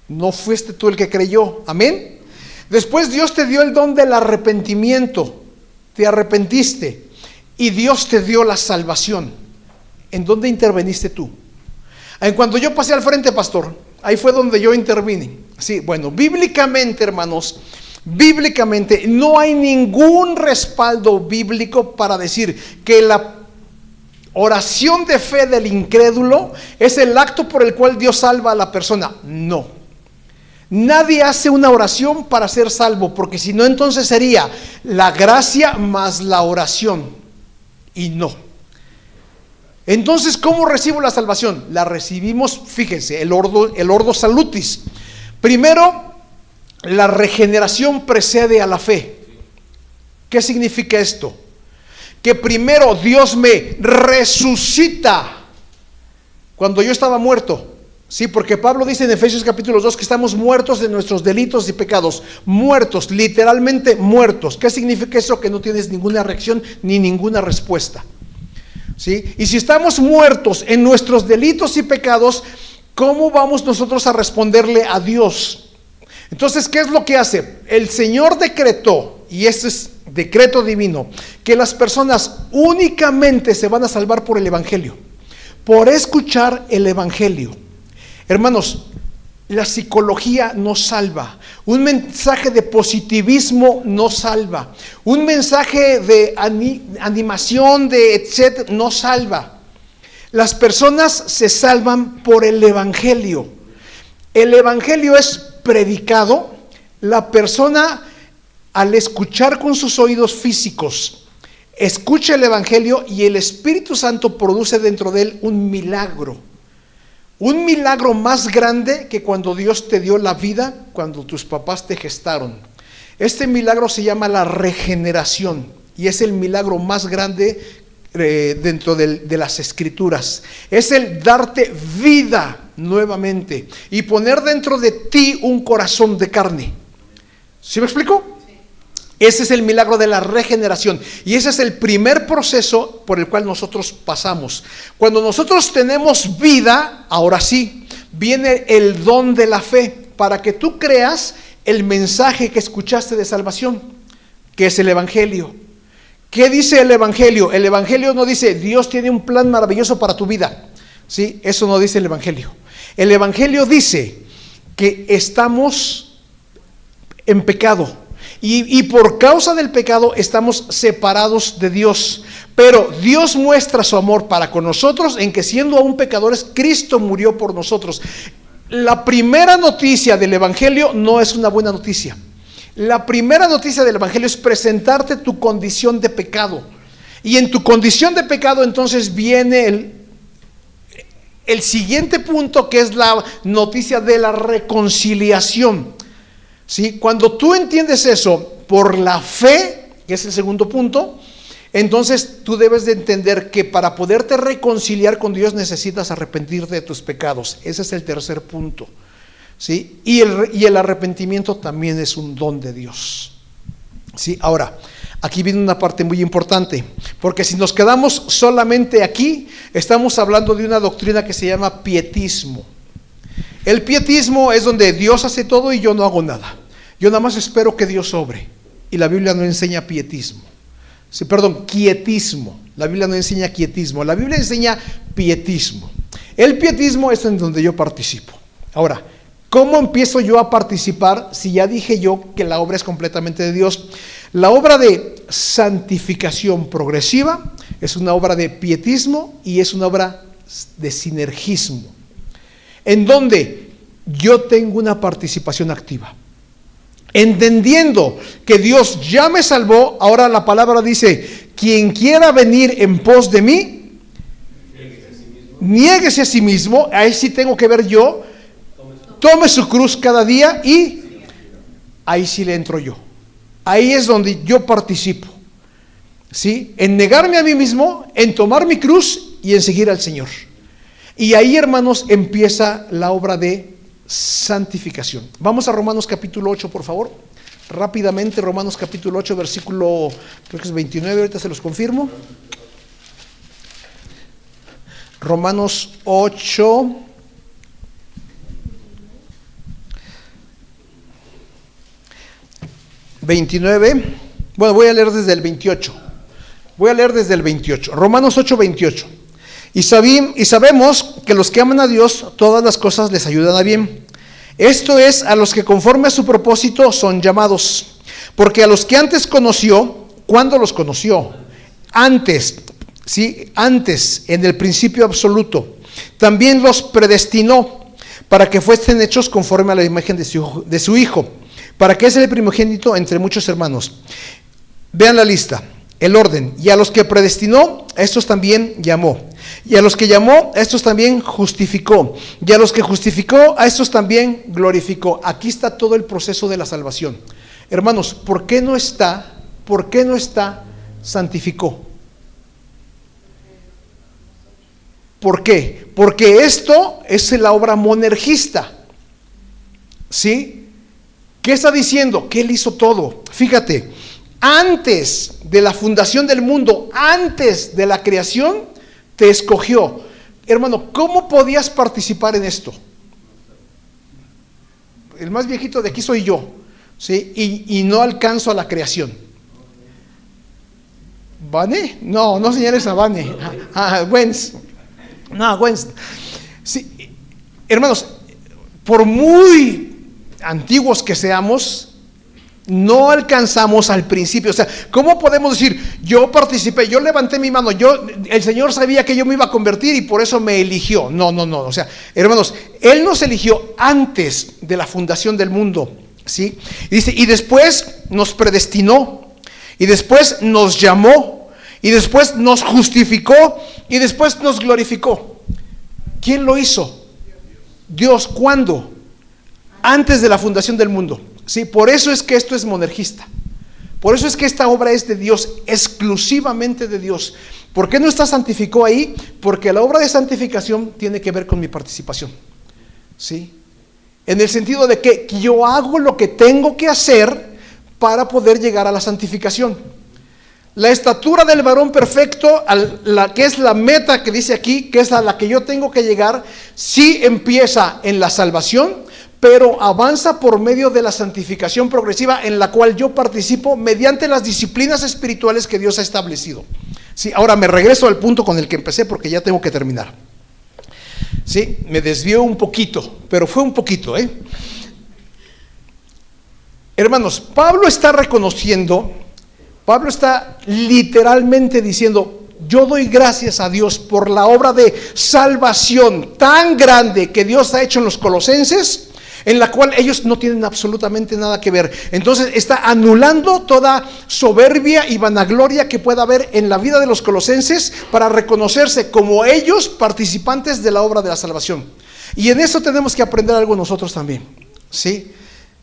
no fuiste tú el que creyó, amén. Después Dios te dio el don del arrepentimiento, te arrepentiste y Dios te dio la salvación. ¿En dónde interveniste tú? En cuando yo pasé al frente, pastor, ahí fue donde yo intervine. Sí, bueno, bíblicamente, hermanos, bíblicamente no hay ningún respaldo bíblico para decir que la oración de fe del incrédulo es el acto por el cual Dios salva a la persona. No. Nadie hace una oración para ser salvo, porque si no, entonces sería la gracia más la oración. Y no. Entonces, ¿cómo recibo la salvación? La recibimos, fíjense, el ordo salutis. Primero, la regeneración precede a la fe. ¿Qué significa esto? Que primero Dios me resucita cuando yo estaba muerto. Sí, porque Pablo dice en Efesios capítulo 2 que estamos muertos de nuestros delitos y pecados. Muertos, literalmente muertos. ¿Qué significa eso? Que no tienes ninguna reacción ni ninguna respuesta. ¿Sí? Y si estamos muertos en nuestros delitos y pecados, ¿cómo vamos nosotros a responderle a Dios? Entonces, ¿qué es lo que hace? El Señor decretó, y este es decreto divino, que las personas únicamente se van a salvar por el Evangelio, por escuchar el Evangelio. Hermanos, la psicología no salva, un mensaje de positivismo no salva, un mensaje de animación, de etcétera, no salva. Las personas se salvan por el Evangelio. El Evangelio es predicado, la persona al escuchar con sus oídos físicos, escucha el Evangelio y el Espíritu Santo produce dentro de él un milagro más grande que cuando Dios te dio la vida, cuando tus papás te gestaron. Este milagro se llama la regeneración y es el milagro más grande dentro de las Escrituras. Es el darte vida nuevamente y poner dentro de ti un corazón de carne. ¿Sí me explico? Ese es el milagro de la regeneración y ese es el primer proceso por el cual nosotros pasamos. Cuando nosotros tenemos vida, ahora sí, viene el don de la fe para que tú creas el mensaje que escuchaste de salvación, que es el Evangelio. ¿Qué dice el Evangelio? El Evangelio no dice Dios tiene un plan maravilloso para tu vida. ¿Sí? Eso no dice el Evangelio. El Evangelio dice que estamos en pecado. Y por causa del pecado estamos separados de Dios. Pero Dios muestra su amor para con nosotros en que siendo aún pecadores, Cristo murió por nosotros. La primera noticia del Evangelio no es una buena noticia. La primera noticia del Evangelio es presentarte tu condición de pecado. Y en tu condición de pecado entonces viene el siguiente punto, que es la noticia de la reconciliación. ¿Sí? Cuando tú entiendes eso por la fe, que es el segundo punto, entonces tú debes de entender que para poderte reconciliar con Dios necesitas arrepentirte de tus pecados. Ese es el tercer punto. ¿Sí? Y el arrepentimiento también es un don de Dios. ¿Sí? Ahora, aquí viene una parte muy importante, porque si nos quedamos solamente aquí, estamos hablando de una doctrina que se llama pietismo. El pietismo es donde Dios hace todo y yo no hago nada. Yo nada más espero que Dios obre. Y la Biblia no enseña pietismo. Sí, perdón, quietismo. La Biblia no enseña quietismo. La Biblia enseña pietismo. El pietismo es en donde yo participo. Ahora, ¿cómo empiezo yo a participar si ya dije yo que la obra es completamente de Dios? La obra de santificación progresiva es una obra de pietismo y es una obra de sinergismo, en donde yo tengo una participación activa. Entendiendo que Dios ya me salvó, ahora la palabra dice, quien quiera venir en pos de mí, niéguese a sí mismo. Ahí sí tengo que ver yo, tome su cruz cada día y ahí sí le entro yo. Ahí es donde yo participo, ¿sí? En negarme a mí mismo, en tomar mi cruz y en seguir al Señor. Y ahí, hermanos, empieza la obra de santificación. Vamos a Romanos capítulo 8, por favor. Rápidamente, Romanos capítulo 8, versículo, creo que es 29, ahorita se los confirmo. Romanos 8, ...29... Bueno, voy a leer desde el 28. Romanos 8, 28. Y sabemos que los que aman a Dios, todas las cosas les ayudan a bien. Esto es, a los que conforme a su propósito son llamados. Porque a los que antes conoció, ¿cuándo los conoció? Antes, ¿sí? Antes, en el principio absoluto. También los predestinó para que fuesen hechos conforme a la imagen de su Hijo, para que es el primogénito entre muchos hermanos. Vean la lista, el orden. Y a los que predestinó, a estos también llamó. Y a los que llamó, a estos también justificó. Y a los que justificó, a estos también glorificó. Aquí está todo el proceso de la salvación. Hermanos, ¿por qué no está santificó? ¿Por qué? Porque esto es la obra monergista. ¿Sí? ¿Qué está diciendo? Que Él hizo todo. Fíjate, antes de la fundación del mundo, antes de la creación, te escogió. Hermano, ¿cómo podías participar en esto? el más viejito de aquí soy yo, ¿sí? Y no alcanzo a la creación. ¿Vane? No señales a Vane. Gwenz. No, Gwenz. Sí, hermanos, por muy antiguos que seamos, no alcanzamos al principio. O sea, ¿cómo podemos decir, yo participé, yo levanté mi mano, el Señor sabía que yo me iba a convertir y por eso me eligió? No. O sea, hermanos, Él nos eligió antes de la fundación del mundo, ¿sí? Y dice, y después nos predestinó, y después nos llamó, y después nos justificó, y después nos glorificó. ¿Quién lo hizo? Dios. ¿Cuándo? Antes de la fundación del mundo. Sí, por eso es que esto es monergista. Por eso es que esta obra es de Dios, exclusivamente de Dios. ¿Por qué no está santificó ahí? Porque la obra de santificación tiene que ver con mi participación. ¿Sí? En el sentido de que yo hago lo que tengo que hacer para poder llegar a la santificación. La estatura del varón perfecto, la que es la meta que dice aquí, que es a la que yo tengo que llegar, sí empieza en la salvación, pero avanza por medio de la santificación progresiva en la cual yo participo mediante las disciplinas espirituales que Dios ha establecido. Sí, ahora me regreso al punto con el que empecé porque ya tengo que terminar. Sí, me desvió un poquito, pero fue un poquito, Hermanos, Pablo está literalmente diciendo, yo doy gracias a Dios por la obra de salvación tan grande que Dios ha hecho en los colosenses, en la cual ellos no tienen absolutamente nada que ver. Entonces está anulando toda soberbia y vanagloria que pueda haber en la vida de los colosenses para reconocerse como ellos participantes de la obra de la salvación. Y en eso tenemos que aprender algo nosotros también, ¿sí?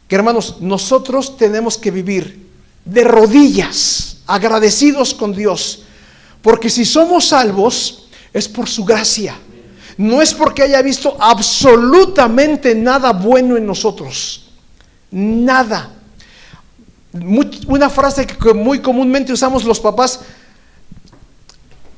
Que hermanos, nosotros tenemos que vivir de rodillas, agradecidos con Dios, porque si somos salvos es por su gracia. No es porque haya visto absolutamente nada bueno en nosotros. Nada. Una frase que muy comúnmente usamos los papás: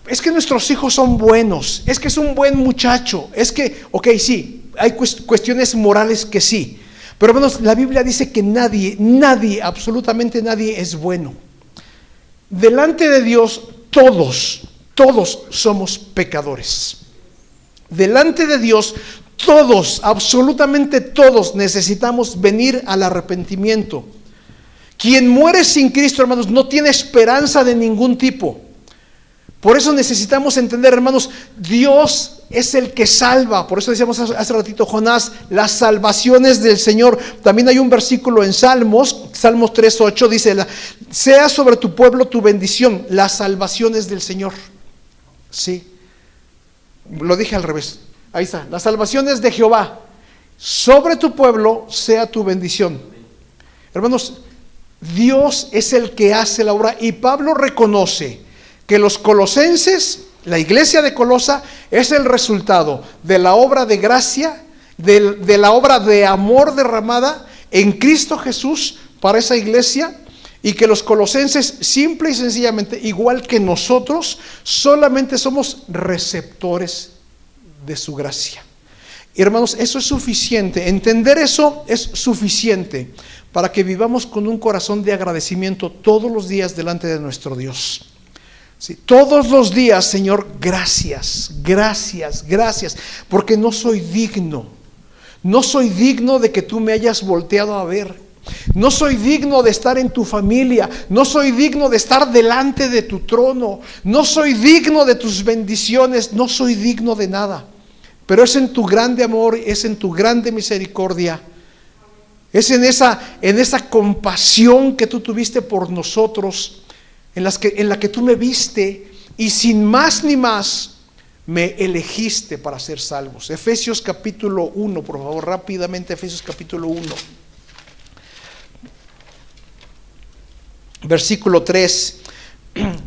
es que nuestros hijos son buenos, es que es un buen muchacho, es que, ok, sí, hay cuestiones morales que sí, pero hermanos, la Biblia dice que nadie, absolutamente nadie es bueno. Delante de Dios, todos somos pecadores. Delante de Dios, todos, absolutamente todos, necesitamos venir al arrepentimiento. Quien muere sin Cristo, hermanos, no tiene esperanza de ningún tipo. Por eso necesitamos entender, hermanos, Dios es el que salva. Por eso decíamos hace ratito, Jonás, las salvaciones del Señor. También hay un versículo en Salmos 3:8, dice, sea sobre tu pueblo tu bendición, las salvaciones del Señor. Sí. Lo dije al revés, ahí está, las salvaciones de Jehová, sobre tu pueblo sea tu bendición. Hermanos, Dios es el que hace la obra, y Pablo reconoce que los colosenses, la iglesia de Colosa, es el resultado de la obra de gracia, de la obra de amor derramada en Cristo Jesús para esa iglesia. Y que los colosenses, simple y sencillamente, igual que nosotros, solamente somos receptores de su gracia. Y hermanos, eso es suficiente. Entender eso es suficiente para que vivamos con un corazón de agradecimiento todos los días delante de nuestro Dios. Sí, todos los días, Señor, gracias, porque no soy digno de que tú me hayas volteado a ver. No soy digno de estar en tu familia, no soy digno de estar delante de tu trono, no soy digno de tus bendiciones, no soy digno de nada. Pero es en tu grande amor, es en tu grande misericordia, es en esa compasión que tú tuviste por nosotros, en la que tú me viste y sin más ni más me elegiste para ser salvos. Efesios capítulo 1, por favor, rápidamente, Efesios capítulo 1. Versículo 3,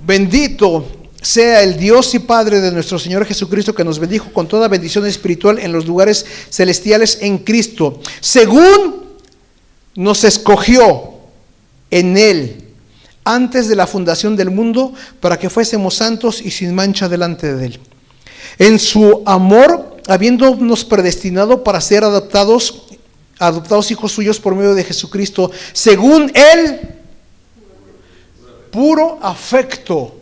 bendito sea el Dios y Padre de nuestro Señor Jesucristo, que nos bendijo con toda bendición espiritual en los lugares celestiales en Cristo, según nos escogió en Él antes de la fundación del mundo, para que fuésemos santos y sin mancha delante de Él. En su amor, habiéndonos predestinado para ser adoptados adoptados hijos suyos por medio de Jesucristo, según el puro afecto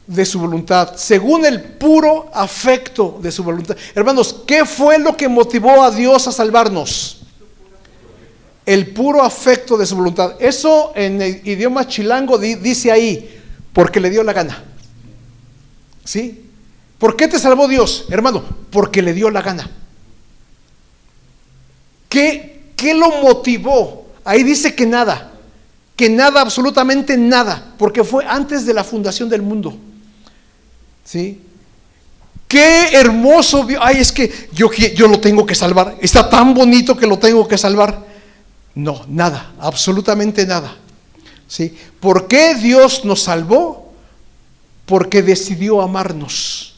de su voluntad, según el puro afecto de su voluntad. Hermanos, ¿qué fue lo que motivó a Dios a salvarnos? El puro afecto de su voluntad. Eso en el idioma chilango dice ahí, porque le dio la gana. ¿Sí? ¿Por qué te salvó Dios, hermano? Porque le dio la gana. ¿Qué lo motivó? Ahí dice que nada, absolutamente nada, porque fue antes de la fundación del mundo. ¿Sí? Qué hermoso. Ay, es que yo lo tengo que salvar. Está tan bonito que lo tengo que salvar. No, nada, absolutamente nada. ¿Sí? ¿Por qué Dios nos salvó? Porque decidió amarnos.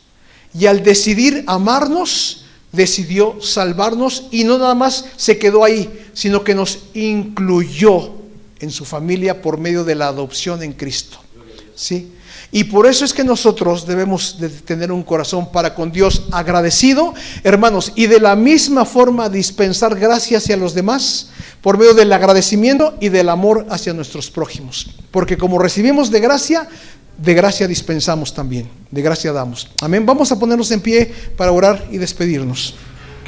Y al decidir amarnos, decidió salvarnos, y no nada más se quedó ahí, sino que nos incluyó en su familia por medio de la adopción en Cristo. ¿Sí? Y por eso es que nosotros debemos de tener un corazón para con Dios agradecido, hermanos, y de la misma forma dispensar gracia hacia los demás por medio del agradecimiento y del amor hacia nuestros prójimos. Porque como recibimos de gracia dispensamos también, de gracia damos. Amén. Vamos a ponernos en pie para orar y despedirnos.